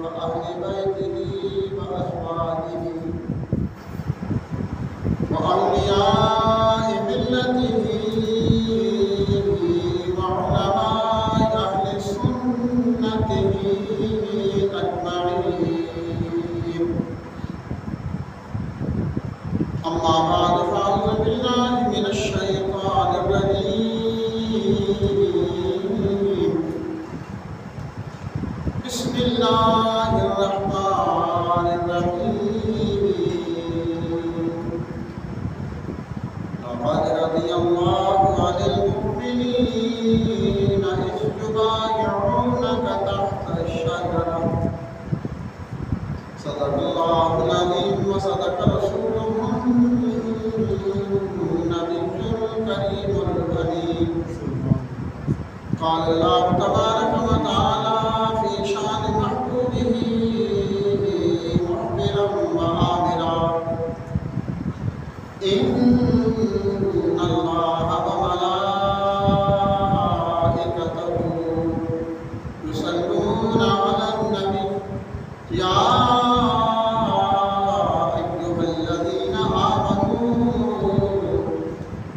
وأهل بيته وأزواجه وأولياء ملته وعلماء أهل سنته أجمعين. أما بعد فأعوذ بالله من الشيطان الرجيم. بسم الله الرحمن الرحيم. لقد رضي الله عن المؤمنين إذ يبايعونك تحت الشجرة. صدق الله العظيم وصدق رسوله النبي الكريم الكريم. قال الله تبارك وتعالى في شأن محبوبه مخبرا وآمرا: إن الله وملائكته يصلون على النبي يا أيها الذين آمنوا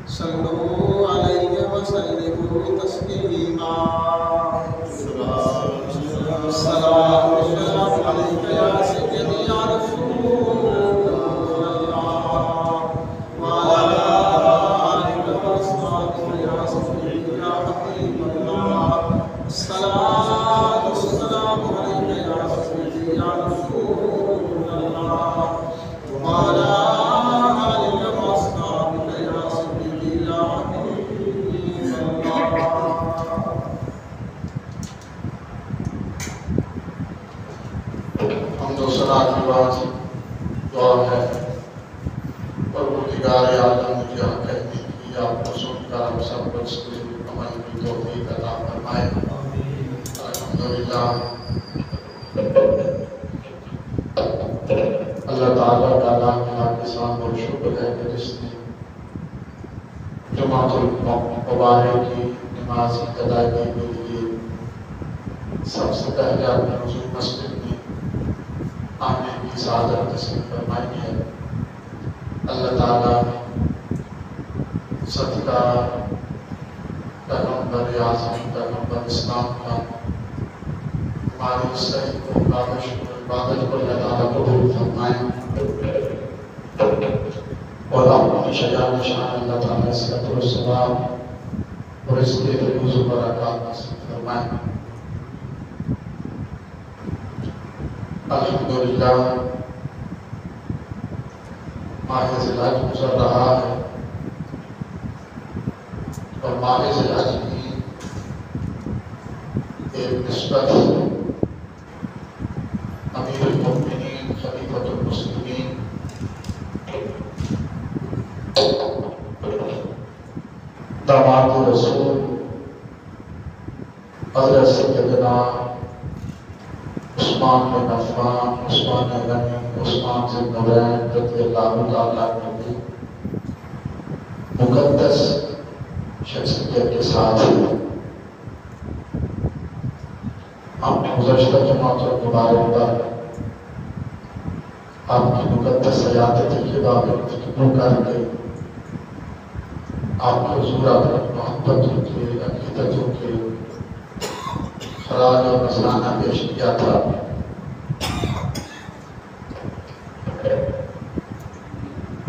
صلوا عليه وسلموا تسليما. الصلاة والسلام عليك يا سيدي يا رسول الله وعلى آلك وأصحابك يا سيدي يا حبيب الله. الصلاة والسلام عليك يا سيدي يا رسول الله وعلى آلك وأصحابك يا سيدي يا حبيب الله. حمد و ثنا کی بات دعا ہے پروردگار عالم مجھے یہاں کہنے کی آپ کو سن کر ہم سب کو اس کے عمل کی توفیق عطا فرمائے. الحمدللہ اللہ تعالیٰ کا نام کے ساتھ اور شکر ہے کہ جس نے جماعت المبارک کی نماز کی ادائیگی کے لیے سب سے پہلے اپنے حضور مسجد میں آنے کی سعادت نصیب فرمائی ہے. اللہ تعالیٰ صدقہ پیغمبر اعظم پیغمبر اسلام کا ہماری صحیح کو کاوش کو عبادت کو اللہ تعالیٰ قبول فرمائے اور اپنی شجاع نشان اللہ تعالیٰ صحت و ثواب اور اس کے فیض و برکات نصیب فرمائے. الحمدللہ ماہ ذوالحج گزر رہا ہے اور ماہ ذوالحج کی ایک نسبت امیر المؤمنین خلیفۃ المسلمین داماد رسول حضرت سیدنا عثمان بن عفان عثمان غنی عثمان ذو النورین رضی اللہ تعالیٰ عنہ کی مقدس شخصیت کے ساتھ ہم گزشتہ جماعت المبارک پر آپ کی مقدس حیات طیبہ میں گفتگو کر کے آپ کے حضور اپنی محبتوں کے عقیدتوں کے خراج اور نذرانہ پیش کیا تھا.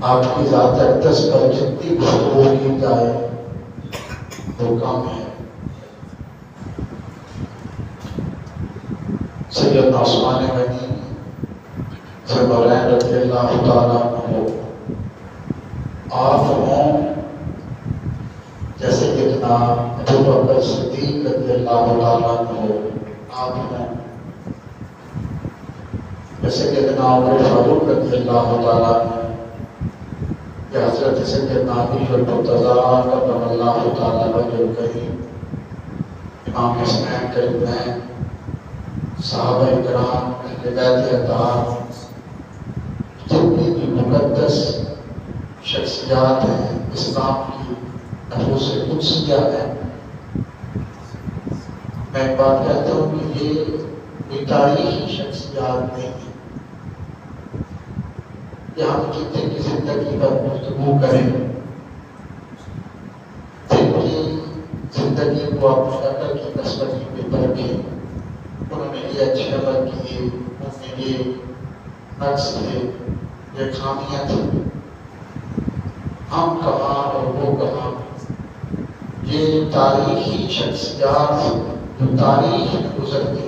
آپ کی ذات اقدس پر جتنی گفتگو کی جائے وہ کم ہے. سیدنا عثمان غنی ذو النورین رضی اللہ تعالیٰ عنہ آپ ہوں جیسے سیدنا ابوبکر صدیق رضی اللہ تعالیٰ عنہ آپ ہوں جیسے سیدنا عمر فاروق رضی اللہ تعالیٰ عنہ یا حضرت سیدنا علی المرتضیٰ کرم اللہ تعالیٰ وجہ الکریم امام حسنین کریمین صحابہ کرام اہل بیت اطہار جتنی بھی مقدس شخصیات ہیں اسلام کی نفوس قدسیہ ہیں. میں ایک بات کہتا ہوں کہ یہ کوئی تاریخی شخصیات نہیں ہے کہ ہم جن کی زندگی پر گفتگو کریں، جن کی زندگی کو اپنی عقل کی کسوٹی پہ پرکھیں، انہوں نے یہ اچھے عمل کیے، ان میں یہ نقص تھے، یہ خامیاں تھیں، ہم کہاں اور وہ کہاں۔ یہ تاریخی شخصیات جو تاریخ میں گزرتی ہیں،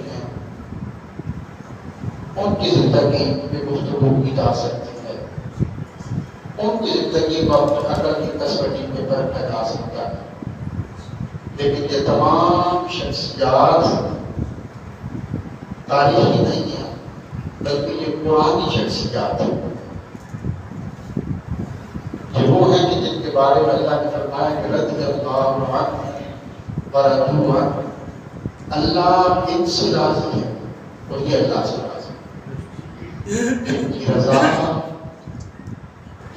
ان کی زندگی میں گفتگو کی جا سکتی ہے، ان کی زندگی کو اپنے عقل کی کسوٹی پہ پرکھا جا سکتا ہے۔ لیکن یہ تمام شخصیات تاریخی نہیں ہیں، بلکہ یہ قرآنی شخصیات ہیں۔ یہ وہ ہیں کہ جن کے بارے میں اللہ نے فرمایا کہ رضی اللہ عنہ ورضوا عنہ، اللہ ان سے راضی ہے اور یہ اللہ سے راضی ہے۔ ان کی رضا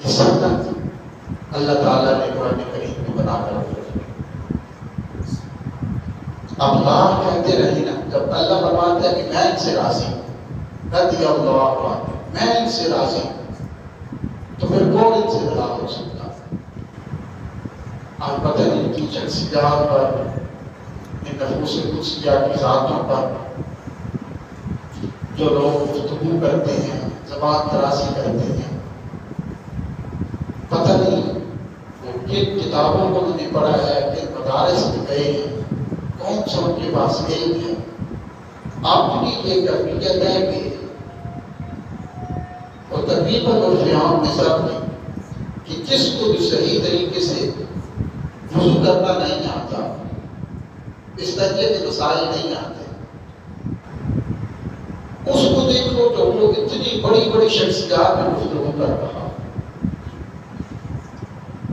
کی سنت اللہ تعالیٰ نے قرآن کریم میں بنا کر رکھی۔ اللہ کہتے رہے نا، جب اللہ فرماتا ہے کہ میں ان سے راضی ہوں، رضی اللہ عنہ، میں ان سے راضی ہوں، تو پھر کون ان سے ناراض ہو سکتا؟ آپ پتہ نہیں کی شخصیات پر، ان نفوس قدسیہ کی ذاتوں پر جو لوگ گفتگو کرتے ہیں، زبان درازی کرتے ہیں، پتہ نہیں وہ کن کتابوں کو انہوں نے پڑھا ہے، کن مدارس میں گئے ہیں، کون سا ان کے پاس علم ہے۔ اپنی یہ کیفیت ہے کہ اور تقریباً اور فیام میں سب نے کہ جس کو بھی صحیح طریقے سے وضو کرنا نہیں آتا، اس طریقے کے مسائل نہیں آتے، اس کو دیکھو جو وہ اتنی بڑی بڑی شخصیات میں گفتگو کر رہا۔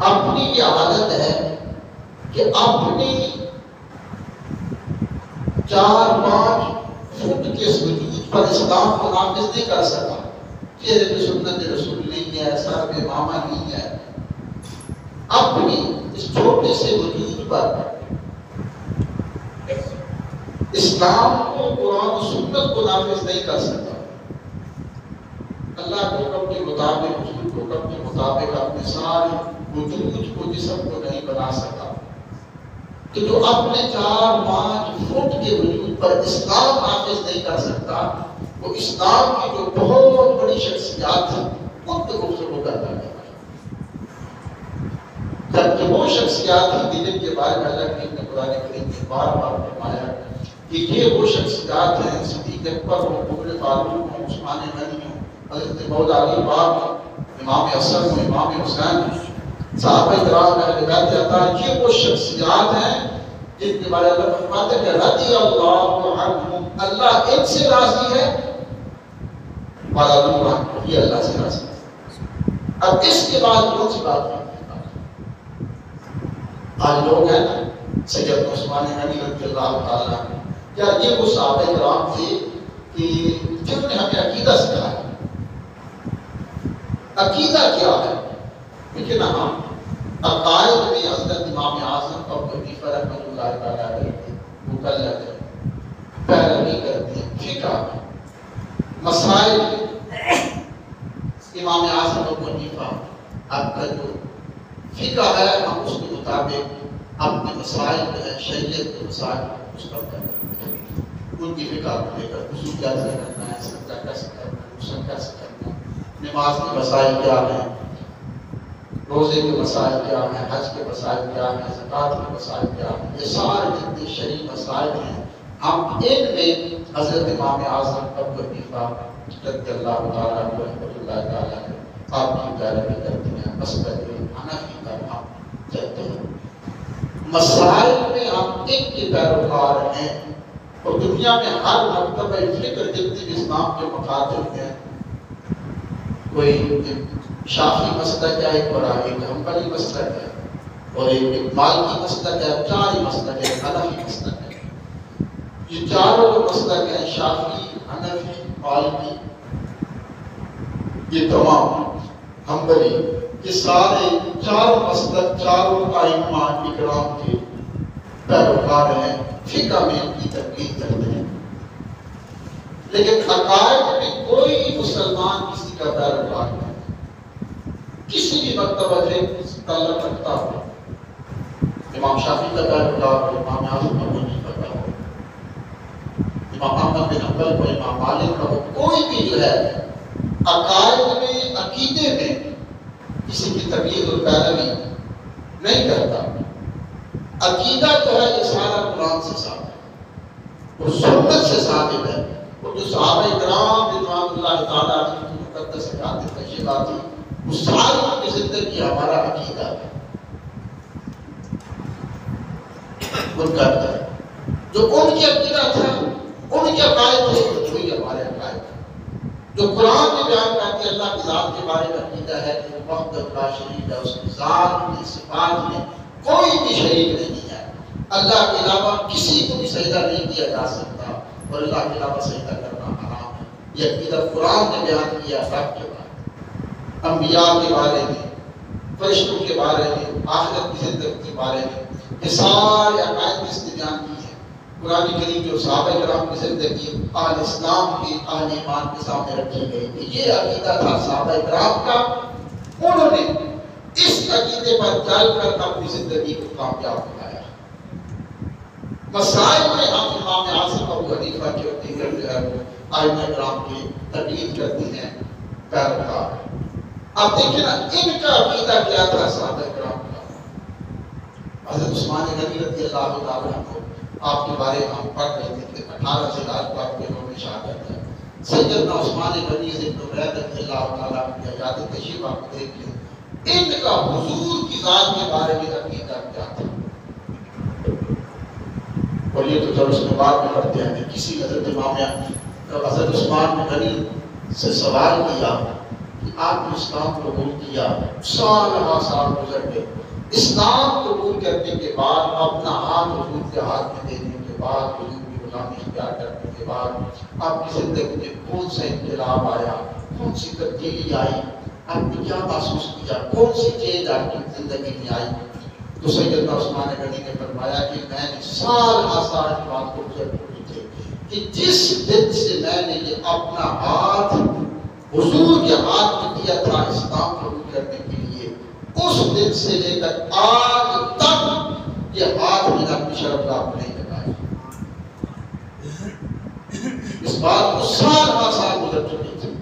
اپنی یہ عادت ہے کہ اپنی 4-5 فٹ کے وجود پر اسلام کو نافذ نہیں کر سکا، چہرے پہ سنت رسول نہیں ہے، سر پہ امامہ نہیں ہے، اپنی اس چھوٹے سے وجود پر اسلام کو، قرآن و سنت کو نافذ نہیں کر سکتا۔ اللہ کے حکم کے مطابق، حضور کے حکم کے مطابق اپنے سارے وجود کو، جسم کو نہیں بنا سکا، تو جو اپنے 4-5 فٹ کے وجود پر اسلام نافذ نہیں کر سکتا، وہ اسلام کی جو بہت بڑی شخصیات ہیں ان پہ گفتگو کرنا ہے۔ جبکہ وہ شخصیات ہیں جن کے بارے میں اللہ نے قرآن کریم میں بار بار فرمایا کہ یہ وہ شخصیات ہیں، صدیق اکبر ہوں، عمر فاروق ہوں، عثمان غنی ہوں، حضرت مولا علی پاک ہوں، امام حسن ہوں، امام حسین ہوں، صحابہ کرام اہل بیت اطہار، یہ وہ شخصیات ہیں جن کے بارے میں اللہ فرماتا ہے کہ رضی اللہ عنہم، اللہ ان سے راضی ہے، ورضوا عنہ، یہ اللہ سے راضی ہے۔ اب اس کے بعد کون سی بات ہے؟ آج لوگ ہیں نا سید عثمان غنی رضی اللہ تعالیٰ عنہ، کیا یہ وہ صحابہ کرام تھے کہ جنہوں نے ہمیں عقیدہ سکھایا؟ عقیدہ کیا ہے؟ لیکن ہم عقائد میں حضرت امام اعظم ابو حنیفہ رحمۃ اللہ تعالیٰ علیہ مقلد ہیں، پیروی کرتے ہیں، فقہ مسائل امام اعظم ابو حنیفہ اب کا جو فقہ ہے ہم اس کے مطابق اپنے مسائل جو ہے شریعت کے مسائل اس پر کرتے ہیں، ان کی فقہ کو لے کر وضو کیسے کرنا ہے، سجدہ کیسے کرنا ہے، غسل کیسے کرنا ہے، نماز کے مسائل کیا ہیں، روزے کے مسائل کیا ہیں، حج کے مسائل کیا ہیں، زکوٰۃ کے مسائل کیا ہیں، یہ سارے جتنے شرعی مسائل ہیں ہم ان میں حضرت امام اعظم ابو حنیفہ رضی اللہ تعالیٰ عنہ رحمۃ اللہ تعالیٰ عنہ آپ کی پیروی کرتے ہیں، مسلک حنفی پر ہم چلتے ہیں، مسائل میں ہم ان کے پیروکار ہیں، اور دنیا میں ہر مکتبہ فکر جتنے بھی اسلام کے مخاطب ہیں، کوئی شافعی مسلک ہے، ایک بڑا ایک حنبلی مسلک ہے، اور ایک مالکی مسلک ہے، چار مسلک ہے، حنفی مسلک ہے۔ یہ چاروں مسلک ہیں، شافعی، حنفی، مالکی، یہ تمام حنبلی، یہ سارے چاروں مسلک، چاروں ائمہ اکرام کے پیروکار ہیں، فقہ میں ان کی تقلید کرتے ہیں۔ لیکن عقائد میں کوئی مسلمان کسی کا پیروکار نہیں، کسی بھی مرتبہ سے تعلق رکھتا ہو، امام شافعی کا پیروکار ہو، امام اعظم ابو حنیفہ کا ہو، امام احمد بن حنبل کو، امام مالک کا ہو، کوئی بھی جو ہے عقائد میں، عقیدے میں کسی کی تقلید اور پیروی نہیں کرتا۔ عقیدہ جو ہے یہ سارا قرآن سے ثابت ہے اور سنت سے ثابت ہے، اور جو صحابہ کرام رضوان اللہ تعالیٰ عنہ کی مقدس حیات طیبہ تھی، وہ ساری کی زندگی ہمارا عقیدہ ہے، ان کا عقیدہ ہے۔ جو ان کی عقیدہ تھا، ان کے عقائد تھے، وہی ہمارے عقائد ہیں۔ جو قرآن میں بیان کرتے ہیں اللہ کی ذات کے بارے میں عقیدہ ہے کہ وہ وحدہ لا شریک ہے، اس کی ذات کی صفات میں کوئی بھی شریک نہیں ہے، اللہ کے علاوہ کسی کو بھی سجدہ نہیں کیا جا سکتا، اور اللہ کے علاوہ سجدہ کرنا حرام ہے۔ یہ عقیدہ قرآن نے بیان کیا رب کے بارے میں، انبیاء کے بارے میں، فرشتوں کے بارے میں، آخرت کی زندگی کے بارے میں، یہ سارے عقائد اس نے بیان کی ہے۔ قرآن کریم جو صحابہ کرام کی زندگی اہل اسلام کی، اہل ایمان کے سامنے رکھی گئی تھی، یہ عقیدہ تھا صحابہ کرام کا، انہوں نے اس عقیدے پر چل کر اپنی زندگی کو کامیاب بنایا۔ مسائل میں ہم امام اعظم ابو حنیفہ کے دیگر جو ہے وہ ائمہ کرام کی تقلید کرتی ہیں، پیروکار۔ اب دیکھیں نا ان کا عقیدہ کیا تھا صحابہ کرام کا۔ حضرت عثمان غنی رضی اللہ تعالیٰ عنہ، آپ کے بارے ہم پڑھ رہے تھے کہ 18 سے لاکھ بار کے انہوں نے شہادت ہے۔ سیدنا عثمان غنی بن عبید رضی اللہ تعالیٰ عنہ کی حیات طیبہ کو دیکھ لیں، ان کا حضور کی ذات کے بارے میں عقیدہ کیا تھا۔ اور یہ تو جب اس میں بعد میں پڑھتے ہیں کہ کسی حضرت امام حضرت عثمان غنی سے سوال کیا کہ آپ نے اسلام قبول کیا، سال گزر گئے، اسلام قبول کرنے کے بعد، اپنا ہاتھ حضور کے ہاتھ میں دینے کے بعد، حضور کی غلامی اختیار کرنے کے بعد آپ کی زندگی میں کون سا انقلاب آیا، کون سی تبدیلی آئی، آپ نے کیا محسوس کیا، کون سی چینج آپ کی زندگی میں آئی؟ تو سیدنا عثمان غنی نے فرمایا کہ میں نے سال بات کو گزر چکی تھے کہ جس دن سے میں نے یہ اپنا ہاتھ حضور کے ہاتھ میں دیا تھا اسلام قبول کرنے کے لیے، اس دن سے لے کر آج تک یہ ہاتھ میرا اپنی شرمگاہ کو نہیں لگایا۔ اس بات کو سال گزر چکی تھی،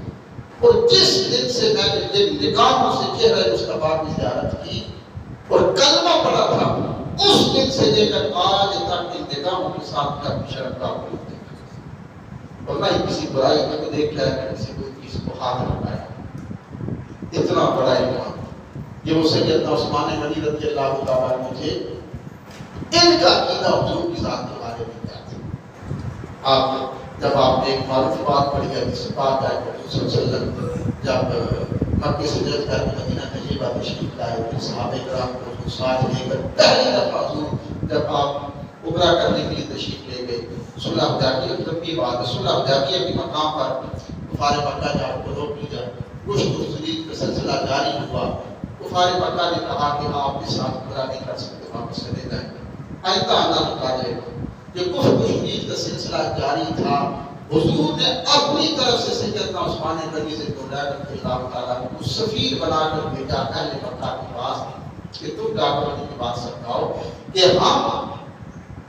اور جس دن سے میں نے جن نگاہوں سے چہرہ مصطفیٰ کی زیارت کی اور کلمہ پڑھا تھا، اس دن سے لے کر آج تک ان نگاہوں کے ساتھ میں اپنی شرمگاہ کو نہیں دیکھا، اور نہ ہی کسی برائی کو دیکھا ہے، نہ کسی کو چیز کو ہاتھ لگایا۔ اتنا بڑا ایمان، یہ وہ سیدنا عثمان غنی رضی اللہ تعالیٰ عنہ تھے۔ ان کا عقیدہ حضور کی ذات کے بارے میں کیا تھا؟ جب آپ نے ایک معروف بات پڑھی ہے، جس بات ہے کہ حضور صلی اللہ علیہ وسلم جب مکے سے ہجرت کر کے مدینہ طیبہ تشریف لائے، تو صحابہ کرام کو ساتھ لے کر پہلی دفعہ حضور جب آپ عمرہ کرنے کے لیے تشریف لے گئے، صلح حدیبیہ کی لمبی بات ہے، صلح حدیبیہ کے مقام پر کفار مکہ نے آپ کو روک لیا، کشت و ذلیل کا سلسلہ جاری ہوا۔ کفار مکہ نے کہا کہ آپ کے ساتھ عمرہ نہیں کر سکتے، واپس چلے جائیں، آئندہ آنا مکالے گا۔ یہ کفر و شدید کا سلسلہ جاری تھا۔ حضور نے اپنی طرف سے سیدنا عثمان غنی سے رضی اللہ تعالیٰ کو سفیر بنا کر بھیجا اہل مکہ کے پاس کہ تم جا کر ان کی بات سمجھاؤ کہ ہم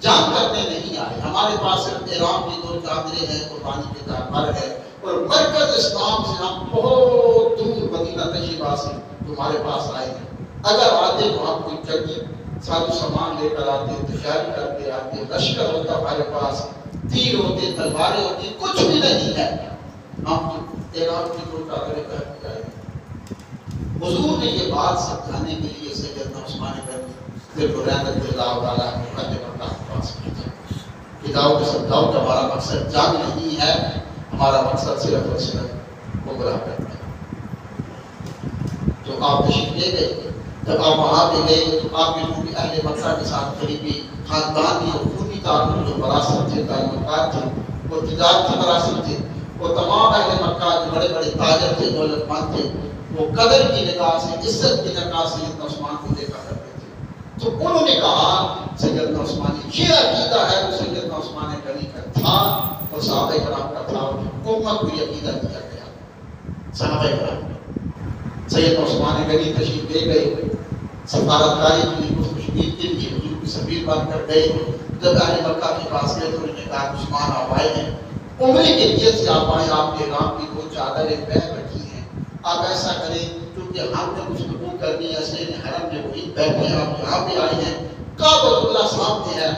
جنگ کرنے نہیں آئے، ہمارے پاس صرف احرام کی 2 چادریں ہیں، قربانی کے جانور ہے، اور مرکز اسلام سے ہم بہت دور مدینہ طیبہ سے تمہارے پاس آئے ہیں۔ اگر آتے تو ہم کوئی جنگی سازو سامان لے کر آتے، تیاری کر کے آتے، لشکر ہوتا ہمارے پاس، تیر ہوتے، تلواریں ہوتی، کچھ بھی نہیں ہے، ہم احرام کی 2 چادریں پہن کے آئے ہیں۔ حضور نے یہ بات سمجھانے کے لیے سیدنا عثمان غنی رضی اللہ تعالیٰ عنہ اہل مکہ کے پاس بھیجا کہ جاؤ کہ سمجھاؤ کہ ہمارا مقصد جنگ نہیں ہے، ہمارا مقصد صرف اور صرف عمرہ کرنا ہے۔ تو آپ تشریف لے گئے۔ جب آپ وہاں پہ گئے تو آپ کے لوگ اہل مکہ کے ساتھ قریبی خاندانی اور خونی تعلق جو وراثت تھے، تعلقات تھے، وہ تجارتی وراثت تھے، وہ تمام اہل مکہ جو بڑے بڑے تاجر تھے، دولت مند تھے، وہ قدر کی نگاہ سے، عزت کی نگاہ سے سیدنا عثمان کو دیکھا کرتے تھے۔ تو انہوں نے کہا سیدنا عثمان، یہ عقیدہ ہے وہ سیدنا عثمان غنی کا تھا، اور وہ صحابہ کرام کا تھا، امت کو یہ عقیدہ دیا گیا۔ صحابہ کرام سیدنا عثمان غنی تشریف لے گئے سفارتکاری کے لیے، خوشبیر کے لیے حضور کی سفیر بن کر گئے۔ جب اہل مکہ کے پاس گئے تو انہوں نے کہا عثمان آپ آئے ہیں، عمرے کے نیت سے آپ آئے، آپ کے احرام کی 2 چادریں پہن رکھی ہیں، آپ ایسا کریں کیونکہ ہم نے کچھ حقوق کرنی ہے، سین حرم میں وہی بیٹھے ہیں، آپ یہاں پہ آئے ہیں، کعبۃ اللہ سامنے ہے،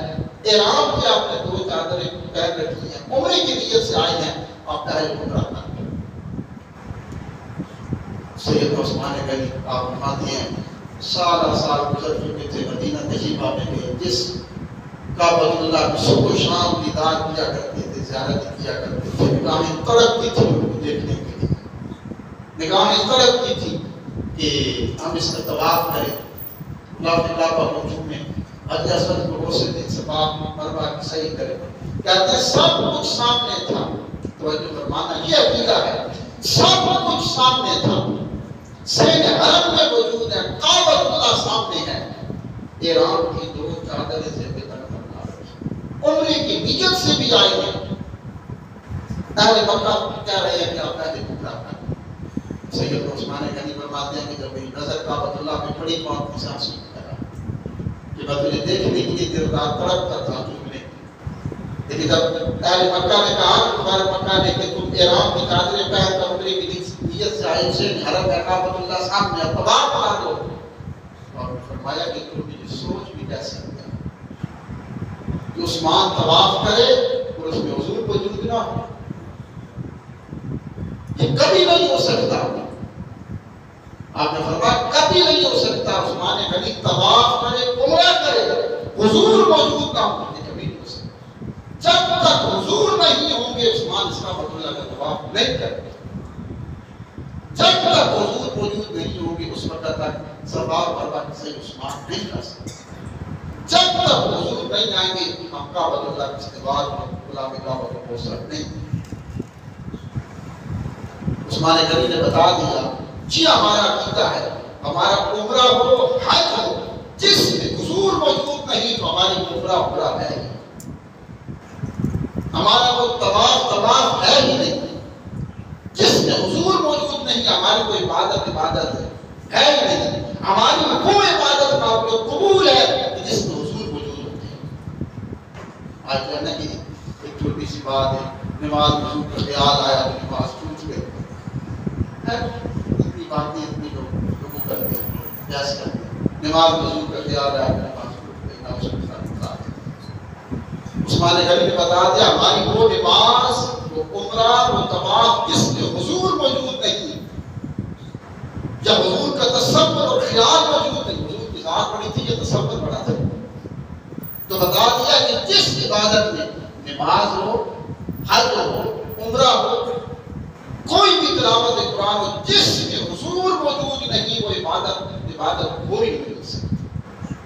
احرام کی آپ نے 2 چادریں پہن رکھی ہیں، عمرے کی نیت سے آئے ہیں، آپ پہلے عمرہ کریں۔ سیدنا عثمان غنی آپ فرماتے ہیں سالہ سال گزر چکے تھے، مدینہ تشریف آنے گئے، جس کعبۃ اللہ کو صبح و شام دیدار کیا کرتے تھے، زیارت کیا کرتے تھے، نگاہیں تڑپتی تھی ان کو دیکھنے کے لیے، نگاہیں تڑپتی تھی کہ ہم اس کا طواف کریں، غلاف کعبہ کو چومیں، حجر اسود کو بوسے دیں، صفا مروا کی صحیح کریں۔ کہتے ہیں سب کچھ سامنے تھا، توجہ فرمانا یہ عقیدہ ہے، سب کچھ سامنے تھا، سین حرم میں موجود ہے، کعبۃ اللہ سامنے ہے، احرام کی 2 چادریں سے بے عمرے کی نیت سے بھی آئے ہیں۔ اہل مکہ کہہ رہے ہیں کہ آپ پہلے عمرہ کریں۔ سیدنا عثمان غنی فرماتے ہیں کہ جب میری نظر کعبۃ اللہ پہ پڑی تو آپ کی سانس چھوٹ گیا کہ میں تجھے دیکھنے کے لیے دل رات تڑپتا تھا چومنے۔ لیکن جب اہل مکہ نے کہا کہ تمہارے مکہ نے کہ تم احرام کی چادریں پہن کر عمرے کی نیت سے آئے، سے حرم ہے، کعبۃ اللہ سامنے، طواف کرا دو، اور فرمایا کہ تم میری سوچ بھی کیسے ہو کہ عثمان طواف کرے اور اس میں حضور موجود نہ ہو، یہ کبھی نہیں ہو سکتا۔ آپ نے فرمایا کبھی نہیں ہو سکتا، عثمان غنی طواف کرے، عمرہ کرے، حضور موجود نہ ہو، یہ کبھی نہیں ہو سکتا۔ جب تک حضور نہیں ہوں گے عثمان اس کعبۃ اللہ کا طواف نہیں کرے، جب تک حضور موجود نہیں ہوں گے اس وقت تک صفا اور مروا سے عثمان نہیں کر سکتے۔ جب تک حضور نہیں آئیں گے ہم کعبۃ اللہ کے استقبال میں غلام کعبہ کو پہنچ سکتے نہیں۔ عثمان غنی نے بتا دیا جی ہمارا عقیدہ ہے، ہمارا عمرہ ہو حج ہو، جس میں حضور موجود نہیں تو ہماری عمرہ ہے ہی، ہمارا وہ طواف ہے ہی نہیں، جس میں حضور موجود نہیں ہماری کوئی عبادت ہے ہی نہیں، ہماری وہ عبادت قابل قبول ہے جس میں حضور موجود ہوتے ہیں۔ آج کہنا کہ ایک چھوٹی سی بات ہے، نماز وضو کا خیال آیا تو نماز ٹوٹ گئی، اتنی باتیں اتنی لوگوں کرتے ہیں، جیسے کرتے ہیں، نماز وضو کا خیال آیا تو نماز ٹوٹ گئی، نہ اس کے ساتھ بتا دیا۔ عثمان غنی نے بتا دیا ہماری وہ نماز، وہ عمرہ، وہ طواف جس میں حضور موجود نہیں، جب حضور کا تصور اور خیال موجود نہیں، حضور کی ذات بڑی تھی، یہ تصور بڑا تھا، تو بتا دیا کہ جس عبادت میں نماز ہو، حج ہو، عمرہ ہو، کوئی بھی تلاوت قرآن ہو، جس میں حضور موجود نہیں وہ عبادت کوئی نہیں ہو سکتی۔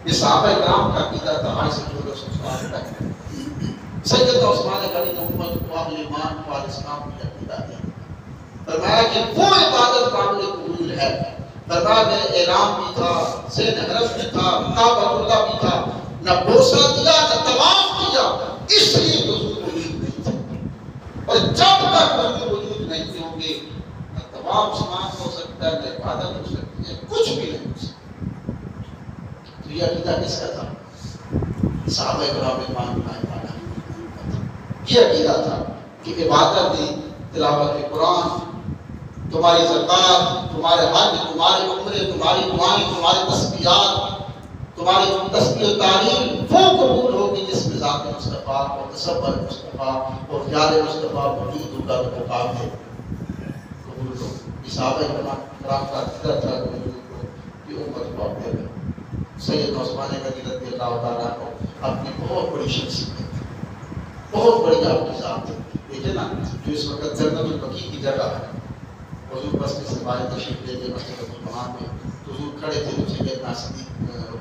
یہ صحابہ کرام کا عقیدہ تھا، آج سے 1400 سال پہلے سیدنا عثمان غنی نے امت کو اہل ایمان کو اہل اسلام کی عقیدہ دیا، فرمایا کہ وہ عبادت قابل قبول ہے، فرمایا میں احرام بھی تھا، سین حرم بھی تھا، کعبۃ اللہ بھی تھا، نہ بوسہ دیا نہ طواف کیا، اس لیے حضور موجود نہیں تھا، اور جب تک حضور موجود نہیں ہوں گے نہ طواف سمان ہو سکتا ہے، نہ عبادت ہو سکتی ہے، کچھ بھی نہیں ہو سکتا۔ تو یہ عقیدہ کس کا تھا؟ صحابہ کرام ایمان لائے، یہ عقیدہ تھا کہ عبادت تلاوت قرآن، تمہاری زکات، تمہارے حج، تمہارے عمرے، تمہاری دعائیں، تمہارے تسبیحات، تمہاری تسبیح و تعلیم وہ قبول ہوگی جس میں ذات مصطفیٰ اور تصور مصطفیٰ اور خیال مصطفیٰ موجود ہوگا تو مقابلے قبول ہو۔ صحابہ کرام کا عقیدہ تھا کہ یہ امت کو اپنے سیدنا عثمان غنی رضی اللہ تعالیٰ کو اپنی بہت بڑی شخصیت، بہت بڑی آپ کی ذات ہے، دیکھیں نا جو اس وقت جنت البقیع کی جگہ ہے، حضور بس میں سے باہر تشریف لے کے مسجد الرحمان میں حضور کھڑے تھے، تو سیدنا صدیق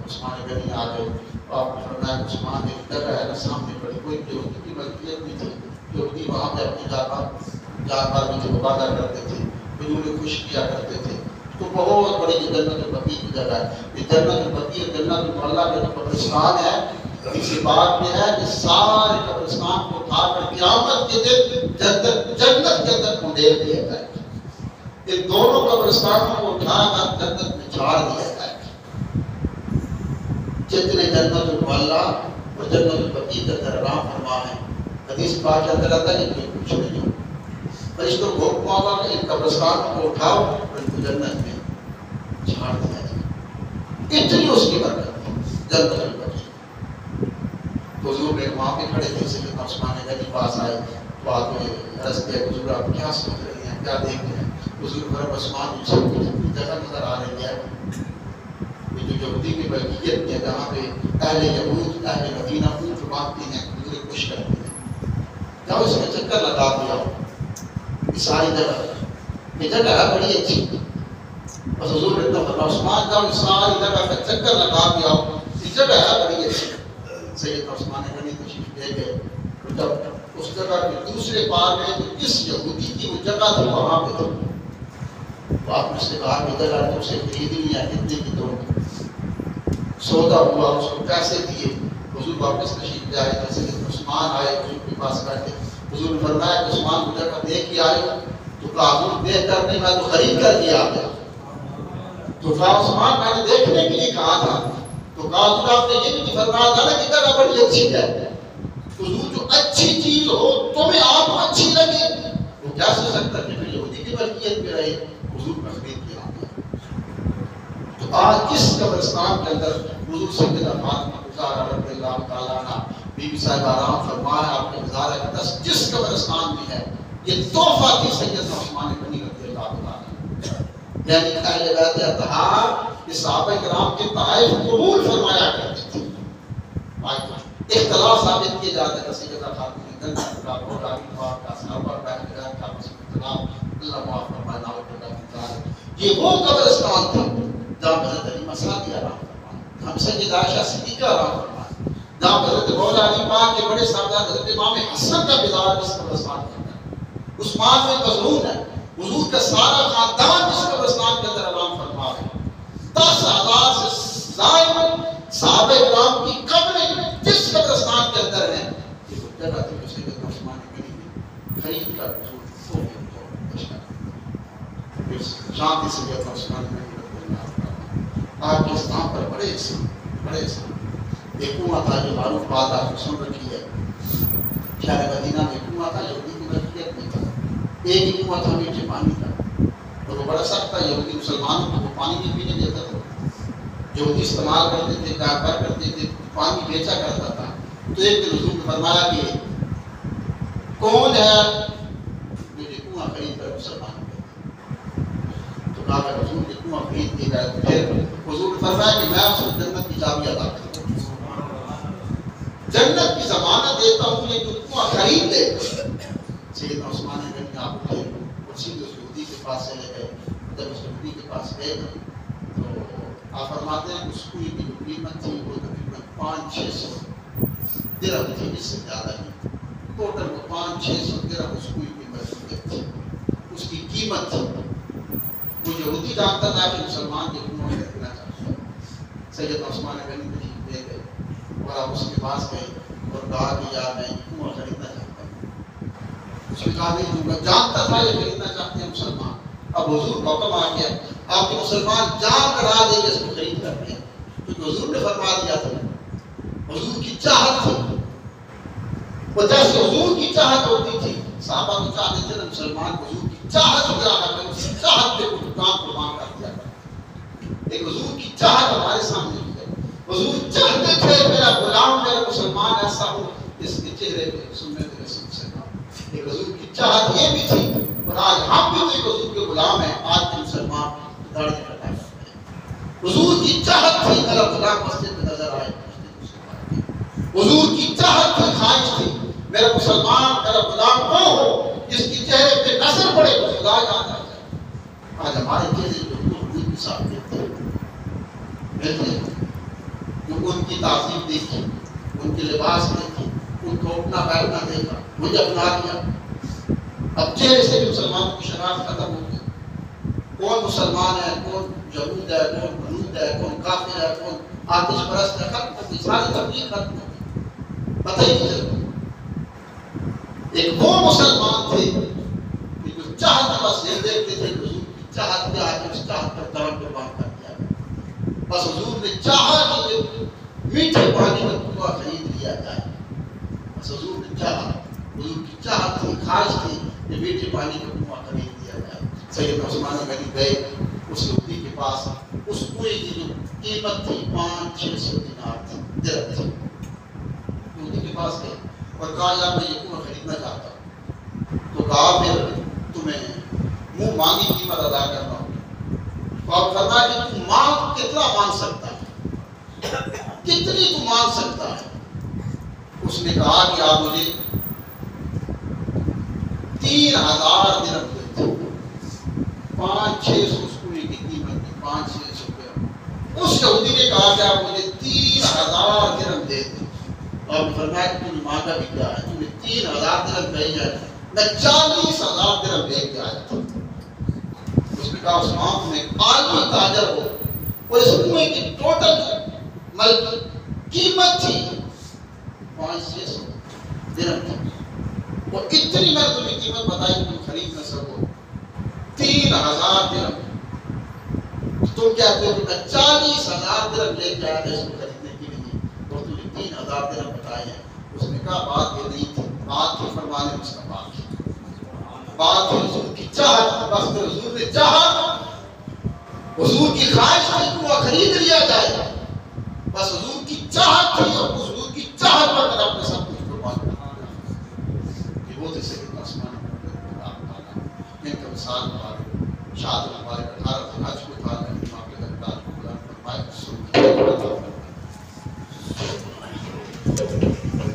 عثمان غنی آ گئے، آپ نے فرمایا عثمان ایک جگہ ہے نا سامنے پڑی، کوئی یہودی کی ملکیت نہیں تھی، یہودی وہاں پہ اپنی جانور میں جو عبادت کرتے تھے، حضور خوش کیا کرتے تھے، تو بہت بڑی جنت البقیع کی جگہ ہے، یہ جنت البقیع جنت المعلیٰ کے جو قبرستان ہے، اسی بات میں ہے کہ سارے قبرستان کو اٹھا کر قیامت کے دن جنت کے اندر کنڈیر دیا جائے گا. ان دونوں قبرستانوں کو اٹھا کر جنت میں جھاڑ دیا جائے گا. جتنے جنت المعلا اور جنت البقیع کے اندر آرام فرما ہے، حدیث پاک کے اندر آتا ہے کہ کچھ نہیں ہو. فرشتوں کو حکم ہوگا کہ ان قبرستانوں کو اٹھاؤ اور ان کو جنت میں جھاڑ دیا جائے. اتنی اس کی برکت ہے جنت البقیع. حضور نے وہاں پہ کھڑے تھے، سیدنا عثمان غنی پاس آئے تو آپ نے عرض کیا حضور آپ کیا سوچ رہے ہیں، کیا دیکھ رہے ہیں؟ حضور فرمایا عثمان مجھے جگہ نظر آ رہی ہے یہ جو یہودی کی بلکیت ہے جہاں پہ اہل یہود اہل مدینہ اونٹ باندھتے ہیں، مجھے خوش کرتے ہیں. جاؤ اس میں چکر لگا دیا یہ ساری جگہ، یہ جگہ ہے بڑی اچھی. بس حضور نے فرمایا عثمان جاؤ اس ساری جگہ کا چکر لگا دیا، یہ جگہ ہے بڑی اچھی. سیدنا عثمان غنی تشریف لے گئے. جب اس جگہ کے دوسرے پار میں جو جس یہودی کی وہ جگہ تھی وہاں پہ تھا، تو آپ نے سے کہا کہ جگہ تم سے خریدنی ہے، کتنے کی دو؟ سودا ہوا، اس کو پیسے دیے. حضور واپس تشریف لے آئے. جیسے عثمان آئے حضور کے پاس بیٹھے، حضور نے فرمایا کہ عثمان کو جگہ دیکھ کے آئے تو کہا حضور دیکھ کر نہیں، میں تو خرید کر دیا گیا. تو کہا عثمان میں نے دیکھنے کے لیے کہا تھا. تو کہا حضور آپ نے یہ بھی فرمایا تھا نا کہ جگہ بڑی اچھی ہے. حضور جو اچھی چیز ہو تمہیں آپ اچھی لگے وہ کیا سو سکتا کہ پھر یہودی کی ملکیت میں رہے. حضور نے خرید کے آ گیا. تو آج اس قبرستان کے اندر حضور سیدنا فاطمہ زہرا رضی اللہ تعالیٰ عنہ بی بی صاحب آرام فرمایا. آپ کے مزار اقدس جس قبرستان میں ہے یہ تحفہ تھی سیدنا عثمان غنی رضی اللہ تعالیٰ، یعنی اہل بیت اطہار یہ صحابہ کرام کے تحائف قبول فرمایا کرتے تھے. اختلاف ثابت کیے جاتے ہیں سیدہ خاتون جنت کا بولا کا صحابہ بیت کا اختلاف اللہ معاف فرمائے نہ ہوتا. یہ وہ قبرستان تھا جہاں حضرت علی مسعودی آرام فرمائے، جہاں سیدہ عائشہ صدیقہ آرام فرمائے، جہاں حضرت مولا علی پاک کے بڑے صاحبزادے حضرت امام حسن کا مزار اس قبرستان کے اندر. عثمان میں مظنون ہے حضور کا سارا خاندان اس قبرستان کے اندر آرام فرما ہے. 10,000 سے زائد صحابہ کرام کی قبریں جس قبرستان کے اندر ہیں. یہ وہ جگہ تھی جو سیدنا عثمان غنی نے خرید کر حضور کو شانتی سے سیدنا عثمان غنی آپ کے اسلام پر بڑے احسان. ایک کنواں تھا جو معروف بات آپ نے سن رکھی ہے، شہر مدینہ میں کنواں تھا، یہودی کی ملکیت میں تھا. ایک ہی کنواں تھا میٹھے پانی کا، اور وہ بڑا سخت تھا. یہودی مسلمانوں کو وہ پانی نہیں پینے دیتا تھا. یہودی استعمال کرتے تھے، کاروبار کرتے تھے، پانی بیچا کرتا تھا. تو ایک دن حضور نے فرمایا کہ کون ہے مجھے کنواں خرید کر مسلمان کر. تو کہا کہ حضور نے کنواں خرید دیا ہے. پھر حضور نے فرمایا کہ میں اس کو جنت کی چابی عطا کرتا ہوں، جنت کی ضمانت دیتا ہوں یہ کنواں خرید لے. سیدنا عثمان غنی آپ اٹھے اور سیدھے اس یہودی کے پاس چلے گئے. جب اس یہودی کے پاس گئے تو آپ فرماتے ہیں اس کنویں کی جو قیمت تھی وہ تقریباً 500-600 درہم تھی، اس سے زیادہ نہیں. ٹوٹل وہ 500-600 درہم اس کنویں کی ملکیت تھی، اس کی قیمت تھی. وہ یہودی جانتا تھا کہ مسلمان کے کنواں خریدنا چاہتا ہے. سیدنا عثمان غنی تشریف لے گئے اور آپ اس کے پاس گئے اور کہا کہ یار میں کنواں خریدنا چاہتا ہوں. اس نے کہا نہیں دوں گا. جانتا تھا یہ خریدنا چاہتے ہیں مسلمان. اب حضور کا حکم آ گیا آپ کے مسلمان جان کرا دیں گے اس کو خرید کرتے ہیں، کیونکہ حضور نے فرما دیا تھا. حضور کی چاہت تھی، وہ جیسے حضور کی چاہت ہوتی تھی صحابہ کو چاہتے تھے نا مسلمان حضور کی چاہت ہو جاتا ہے، اس چاہت پہ کچھ کام قربان کر دیا کرتا. ایک حضور کی چاہت ہمارے سامنے بھی ہے. حضور چاہتے تھے میرا غلام میرا مسلمان ایسا ہو جس کے چہرے پہ سنت رسول سے کام. ایک حضور کی چاہت یہ بھی تھی. اور آج ہم بھی تو ایک حضور کے غلام ہیں. آج کے مسلمان داڑھی کٹا کرتے ہیں. حضور کی چاہت تھی میرا غلام مسجد میں نظر آئے. حضور کی چاہت تھی، خواہش تھی میرا مسلمان میرا غلام وہ ہو جس کی چہرے پہ نظر پڑے تو خدا یاد آ جائے. آج ہمارے چہرے جو حضور کے ساتھ دیکھتے ہیں، جو ان کی تعظیم دیکھی، ان کے لباس دیکھی، ان کو اپنا بیٹھنا دیکھا، مجھے اپنا لیا. اب چہرے سے بھی مسلمانوں کی شناخت ختم ہو گئی. کون مسلمان ہے، کون یہود ہے، کون منود ہے، کون کافر ہے، کون آتش پرست ہے، ختم ہو گئی. ساری تبلیغ ختم ہو گئی. پتہ ہی نہیں چلتا۔ ایک وہ مسلمان تھے کہ جو چاہت بس یہ دیکھتے تھے حضور کی چاہت کیا ہے، اس چاہت پر دام قربان کر دیا۔ بس حضور نے چاہا کہ میٹھے پانی کا کنواں خرید لیا جائے، بس حضور نے چاہا، حضور کی چاہت تھی، خواہش تھی کہ میٹھے پانی کا کنواں خرید لیا جائے۔ سیدنا عثمان غنی گئے اس یہودی کے پاس، اس کنویں کی جو قیمت تھی 500-600 دینار تھی، درہم تھی، یہودی کے پاس گئے اور کہا یار میں یہ کنواں خریدنا چاہتا ہوں۔ تو کہا پھر تمہیں منہ مانگی قیمت ادا کرنا ہوگی، اور فرمایا کہ تم مانگ کتنا مانگ سکتا ہے، کتنی تو مانگ سکتا ہے؟ اس نے کہا کہ آپ مجھے 3000 درہم دیتے، 500-600 اس کنویں کی قیمت تھی، 500-600 درہم۔ اس یہودی نے کہا کہ آپ مجھے 3000 درہم دے دیں، اور فرمایا کہ تم نے مانگا بھی کیا ہے؟ تم نے 3000 درہم کہی جائے، میں 40,000 درہم لے کے آیا تھا۔ اس نے کہا عثمان تم ایک عالمی تاجر ہو، اور اس کنویں کی ٹوٹل قیمت تھی 500-600 درہم تھی، اور اتنی میں تمہیں قیمت بتائی کہ تم خرید نہ سکو، 3000 درہم۔ تم کہتے ہو کہ میں 40,000 درہم لے کے آیا تھا اس کو خریدنے کے لیے، اور تم نے 3000 درہم بتائے ہیں۔ اس نے کہا بات یہ نہیں تھی، بات تھی فرمان مصطفیٰ کی، بات تھی حضور کی چاہت۔ بس پھر حضور نے چاہا، حضور کی خواہش تھی کہ وہ خرید لیا جائے، بس حضور کی چاہت تھی، اور اس حضور کی چاہت پر میں نے اپنے سب کچھ قربان کر دیا۔ یہ وہ تھے سیدنا عثمان رضی اللہ عنہ، ان کا مثال ہمارے شاہد ہمارے